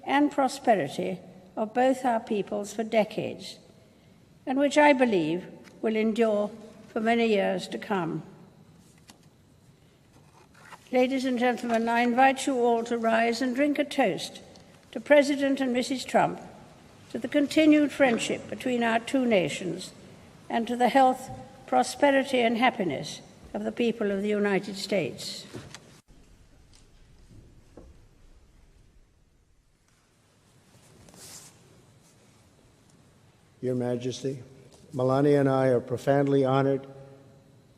and prosperity of both our peoples for decades, and which I believe will endure for many years to come. Ladies and gentlemen, I invite you all to rise and drink a toast to President and Mrs. Trump, to the continued friendship between our two nations, and to the health, prosperity, and happiness of the people of the United States. Your Majesty, Melania and I are profoundly honored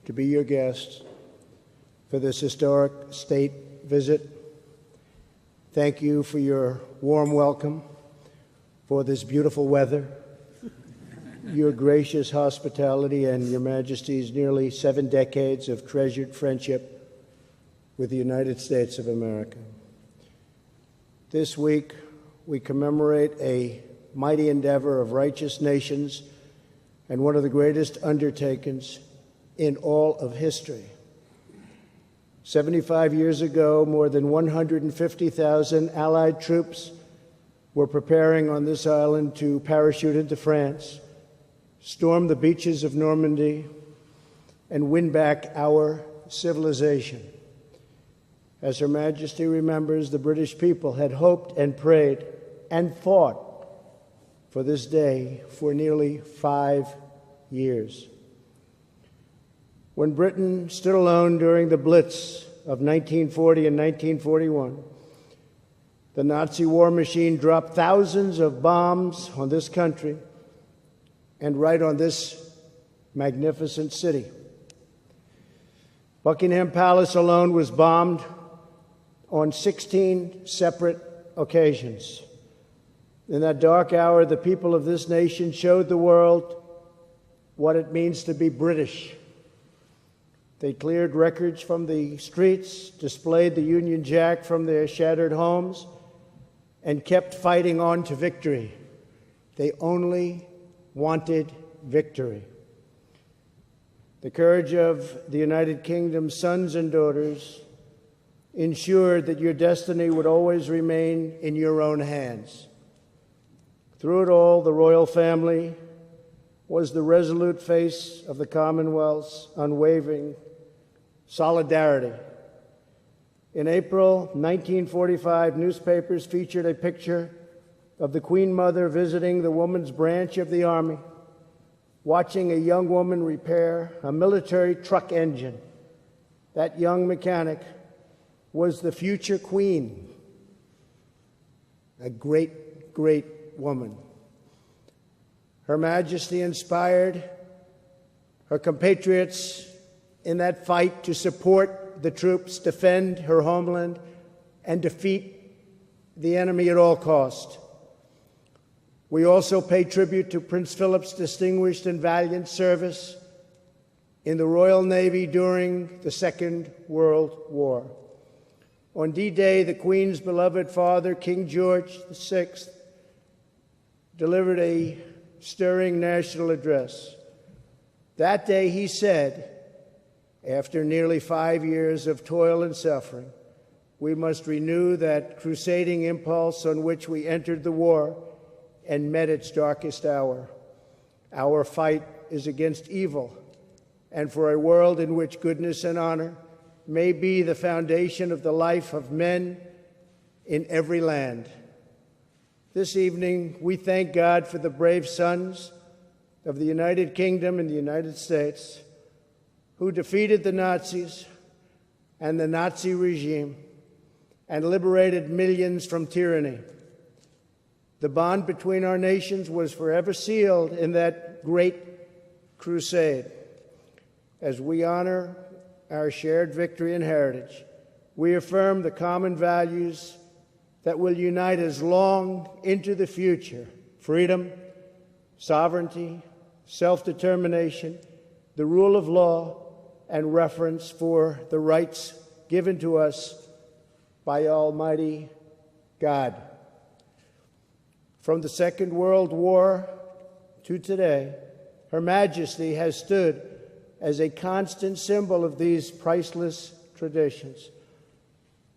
to be your guests for this historic state visit. Thank you for your warm welcome, for this beautiful weather, your gracious hospitality, and Your Majesty's nearly 7 decades of treasured friendship with the United States of America. This week, we commemorate a mighty endeavor of righteous nations and one of the greatest undertakings in all of history. 75 years ago, more than 150,000 Allied troops were preparing on this island to parachute into France, storm the beaches of Normandy, and win back our civilization. As Her Majesty remembers, the British people had hoped and prayed and fought for this day for nearly 5 years. When Britain stood alone during the Blitz of 1940 and 1941, the Nazi war machine dropped thousands of bombs on this country and right on this magnificent city. Buckingham Palace alone was bombed on 16 separate occasions. In that dark hour, the people of this nation showed the world what it means to be British. They cleared records from the streets, displayed the Union Jack from their shattered homes, and kept fighting on to victory. They only wanted victory. The courage of the United Kingdom's sons and daughters ensured that your destiny would always remain in your own hands. Through it all, the royal family was the resolute face of the Commonwealth's unwavering solidarity. In April 1945, newspapers featured a picture of the Queen Mother visiting the women's branch of the Army, watching a young woman repair a military truck engine. That young mechanic was the future Queen, a great, great woman. Her Majesty inspired her compatriots in that fight to support the troops, defend her homeland, and defeat the enemy at all cost. We also pay tribute to Prince Philip's distinguished and valiant service in the Royal Navy during the Second World War. On D-Day, the Queen's beloved father, King George VI, delivered a stirring national address. That day he said, after nearly 5 years of toil and suffering, we must renew that crusading impulse on which we entered the war and met its darkest hour. Our fight is against evil and for a world in which goodness and honor may be the foundation of the life of men in every land. This evening, we thank God for the brave sons of the United Kingdom and the United States who defeated the Nazis and the Nazi regime and liberated millions from tyranny. The bond between our nations was forever sealed in that great crusade. As we honor our shared victory and heritage, we affirm the common values that will unite us long into the future: freedom, sovereignty, self-determination, the rule of law, and reverence for the rights given to us by Almighty God. From the Second World War to today, Her Majesty has stood as a constant symbol of these priceless traditions.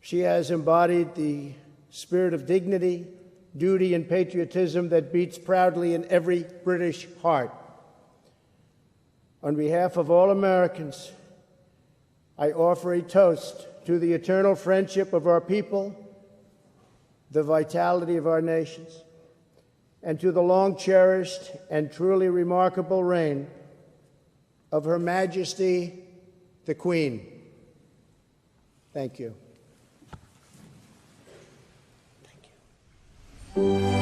She has embodied the spirit of dignity duty, and patriotism that beats proudly in every British heart. On behalf of all Americans, I offer a toast to the eternal friendship of our people, the vitality of our nations, and to the long-cherished and truly remarkable reign of Her Majesty, the Queen. Thank you. Thank you.